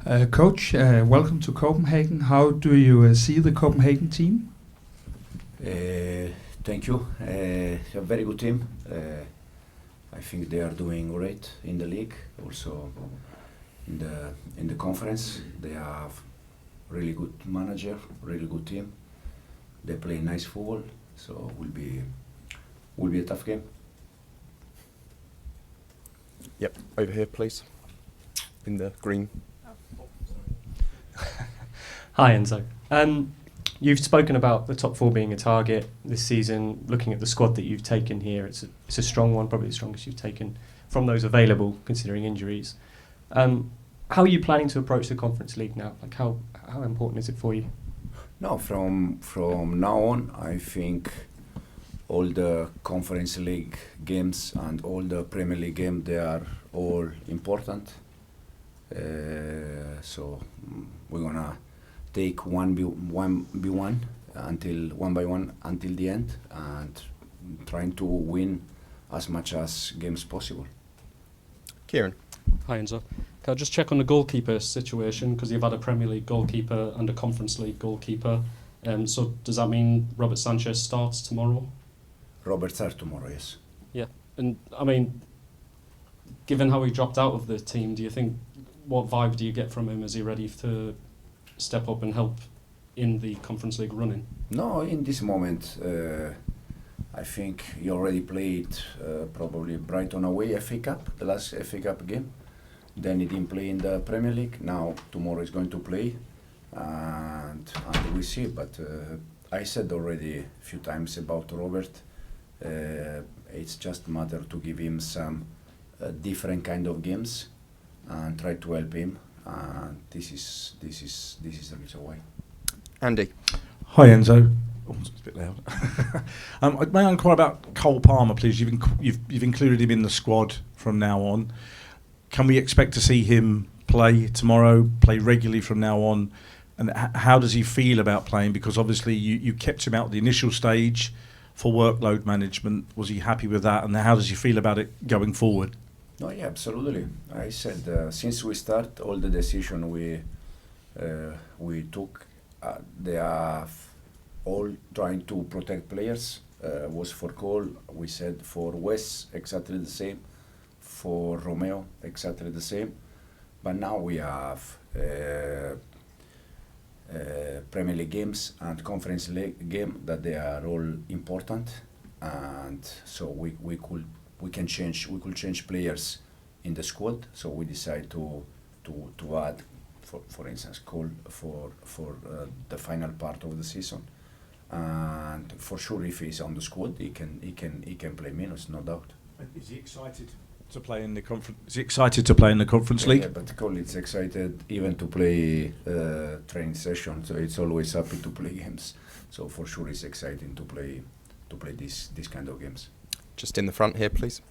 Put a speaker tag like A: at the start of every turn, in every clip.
A: Coach, welcome to Copenhagen. How do you see the Copenhagen team?
B: Thank you. A very good team. I think they are doing great in the league, also in the conference. They have really good manager, really good team. They play nice football, so will be a tough game.
C: Yep, over here, please. In the green.
D: Hi, Enzo. You've spoken about the top four being a target this season. Looking at the squad that you've taken here, it's a strong one, probably the strongest you've taken from those available, considering injuries. How are you planning to approach the Conference League now? Like, how important is it for you?
B: No, from now on, I think all the Conference League games and all the Premier League games, they are all important. So we're gonna take one by one until the end, and trying to win as much as games possible.
C: Kieran.
E: Hi Enzo. Can I just check on the goalkeeper situation, because you've had a Premier League goalkeeper and a Conference League goalkeeper. So does that mean Robert Sanchez starts tomorrow?
B: Robert starts tomorrow, yes.
E: Yeah, and I mean, given how he dropped out of the team, do you think, what vibe do you get from him? Is he ready to step up and help in the Conference League running?
B: No, in this moment, I think he already played probably Brighton away FA Cup, the last FA Cup game. Then he didn't play in the Premier League. Now tomorrow he's going to play, and we see. But I said already a few times about Robert. It's just a matter to give him some different kind of games and try to help him. And this is the reason why.
C: Andy.
F: Hi Enzo. Oh, it's a bit loud. May I inquire about Cole Palmer, please? You've included him in the squad from now on. Can we expect to see him play tomorrow, play regularly from now on? And how does he feel about playing? Because obviously you kept him out at the initial stage for workload management. Was he happy with that? And how does he feel about it going forward?
B: No, yeah, absolutely. I said since we start, all the decision we took, they are all trying to protect players. Was for Cole, we said for Wes exactly the same, for Romeo exactly the same. But now we have Premier League games and Conference League game that they are all important, and so we could change players in the squad. So we decide to add, for instance, Cole for the final part of the season, and for sure if he's on the squad, he can play minutes, no doubt.
F: Is he excited to play in the conference? Is he excited to play in the Conference League?
B: Yeah, but Cole is excited even to play training session. So it's always happy to play games. So for sure, it's exciting to play this kind of games.
C: Just in the front here, please.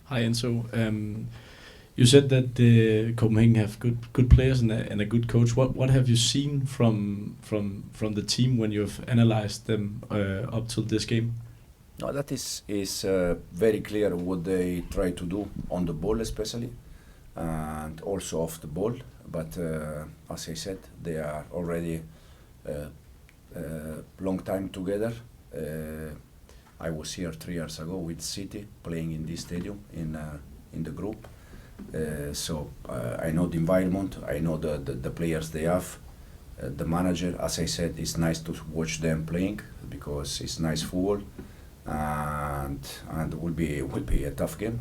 G: Hi Enzo. You said that Copenhagen have good players and a good coach. What have you seen from the team when you've analyzed them up till this game?
B: No, that is very clear what they try to do on the ball especially, and also off the ball. But as I said, they are already long time together. I was here 3 years ago with City playing in this stadium in the group. So I know the environment, I know the players they have, the manager. As I said, it's nice to watch them playing because it's nice football, and will be a tough game.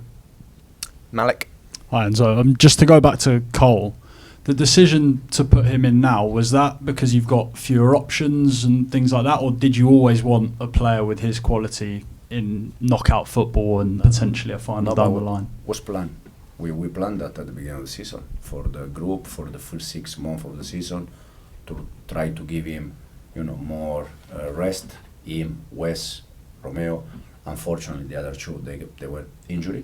C: Malik.
H: Hi Enzo. Just to go back to Cole, the decision to put him in now, was that because you've got fewer options and things like that, or did you always want a player with his quality in knockout football and potentially a final down the line?
B: Was planned. We planned that at the beginning of the season for the group, for the full 6 months of the season, to try to give him, more rest. Him, Wes, Romeo. Unfortunately, the other two they were injured,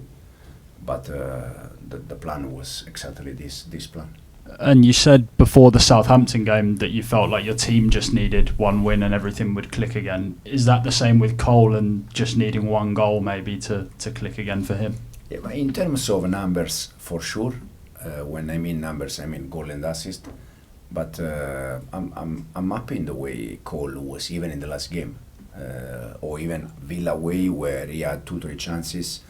B: but the plan was exactly this plan.
H: And you said before the Southampton game that you felt like your team just needed one win and everything would click again. Is that the same with Cole and just needing one goal maybe to click again for him?
B: Yeah, but in terms of numbers, for sure, When I mean numbers, I mean goal and assist. But I'm happy in the way Cole was even in the last game, or even Villa away where he had 2-3 chances,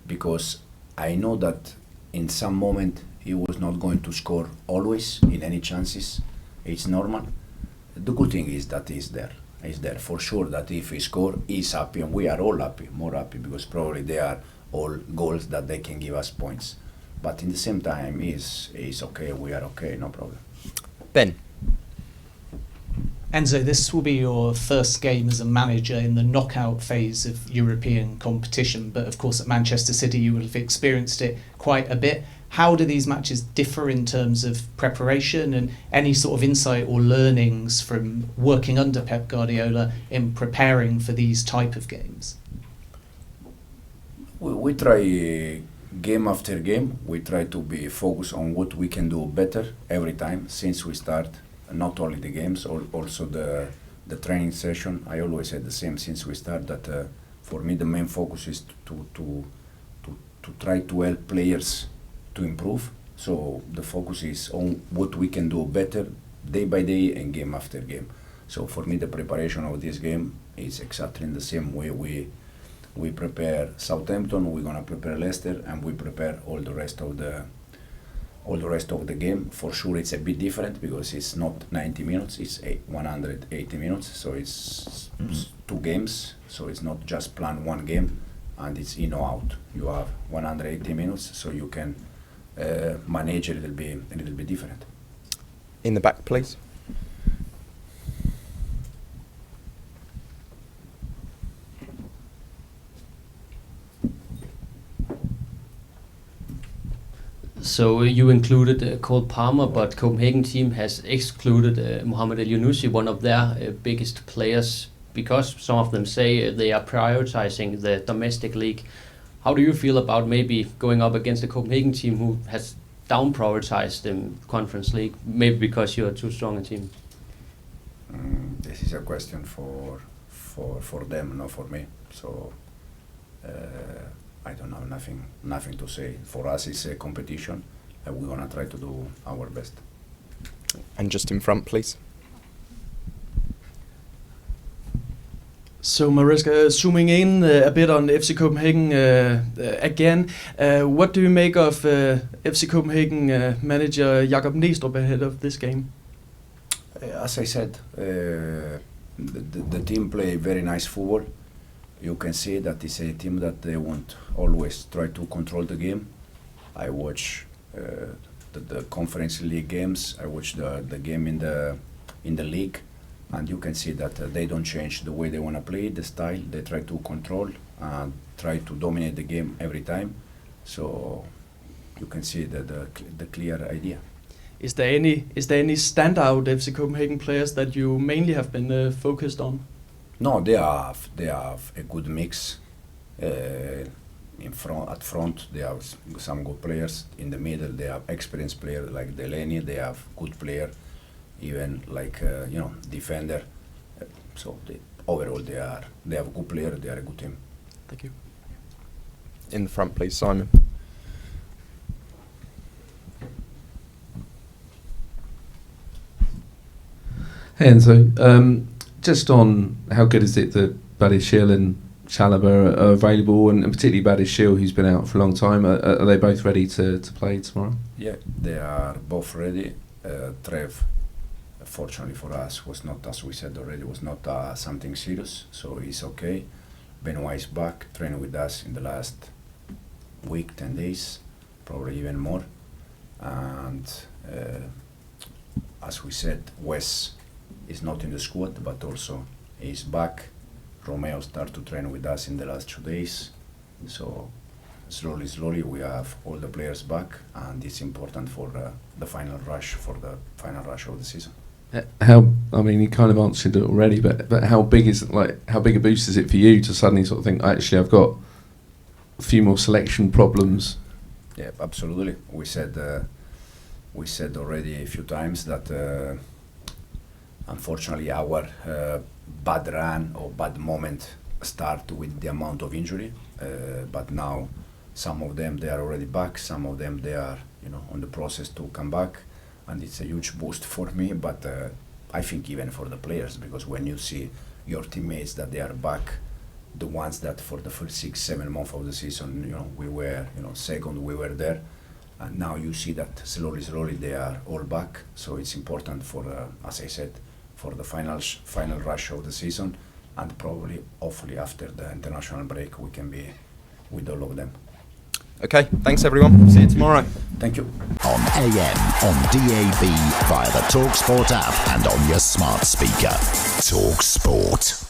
B: because I know that in some moment he was not going to score always in any chances. It's normal. The good thing is that he's there. He's there for sure. That if he score, he's happy, and we are all happy, more happy, because probably they are all goals that they can give us points. But in the same time, he's okay. We are okay, no problem.
C: Ben.
I: Enzo, this will be your first game as a manager in the knockout phase of European competition, but of course at Manchester City you will have experienced it quite a bit. How do these matches differ in terms of preparation, and any sort of insight or learnings from working under Pep Guardiola in preparing for these type of games?
B: We try game after game. We try to be focused on what we can do better every time since we start. Not only the games, also the training session. I always said the same since we start, that for me the main focus is to try to help players to improve. So the focus is on what we can do better day by day and game after game. So for me the preparation of this game is exactly in the same way we prepare Southampton, we're gonna prepare Leicester, and we prepare all the rest of the game. For sure it's a bit different because it's not 90 minutes, it's 180 minutes, so it's 2 games, so it's not just plan one game and it's in or out. You have 180 minutes, so you can manage a little bit different.
C: In the back, please.
J: So you included Cole Palmer, but Copenhagen team has excluded Mohamed El Younousi, one of their biggest players, because some of them say they are prioritizing the domestic league. How do you feel about maybe going up against the Copenhagen team who has down prioritized the Conference League, maybe because you're too strong a team?
B: This is a question for them, not for me. So I don't have nothing to say. For us, it's a competition, and we're gonna try to do our best.
C: And just in front, please.
K: So Maresca, zooming in a bit on FC Copenhagen again, what do you make of FC Copenhagen manager Jakob Næstrup ahead of this game?
B: As I said, the team play very nice football. You can see that it's a team that they won't always try to control the game. I watch the Conference League games. I watch the game in the league. And you can see that they don't change the way they want to play, the style. They try to control and try to dominate the game every time. So you can see the clear idea.
K: Is there any standout FC Copenhagen players that you mainly have been focused on?
B: No, they have a good mix. At front, they have some good players. In the middle, they have experienced players like Delaney. They have good player. Even like defender, so overall they have a good player. They are a good team.
K: Thank you.
C: In the front, please, Simon.
L: Hey Enzo, just on how good is it that Badiashile and Chalobah are available, and particularly Badiashile, who's been out for a long time. Are they both ready to play tomorrow?
B: Yeah, they are both ready. Trev, fortunately for us, was not, as we said already, was not something serious, so he's okay. Benoit is back, training with us in the last week, 10 days, probably even more. And as we said, Wes is not in the squad, but also he's back. Romeo started to train with us in the last 2 days. So slowly we have all the players back, and it's important for the final rush of the season.
L: I mean, you kind of answered it already, but how big a boost is it for you to suddenly sort of think, actually, I've got a few more selection problems?
B: Yeah, absolutely. We said already a few times that unfortunately our bad run or bad moment start with the amount of injury, but now some of them they are already back, some of them they are on the process to come back, and it's a huge boost for me. But I think even for the players, because when you see your teammates that they are back, the ones that for the first 6-7 months of the season, we were, second, we were there, and now you see that slowly they are all back. So it's important for, as I said, for the final rush of the season, and probably, hopefully, after the international break, we can be with all of them.
M: Okay, thanks everyone. See you tomorrow.
B: Thank you.
N: On AM, on DAB, via the talkSPORT app and on your smart speaker. talkSPORT.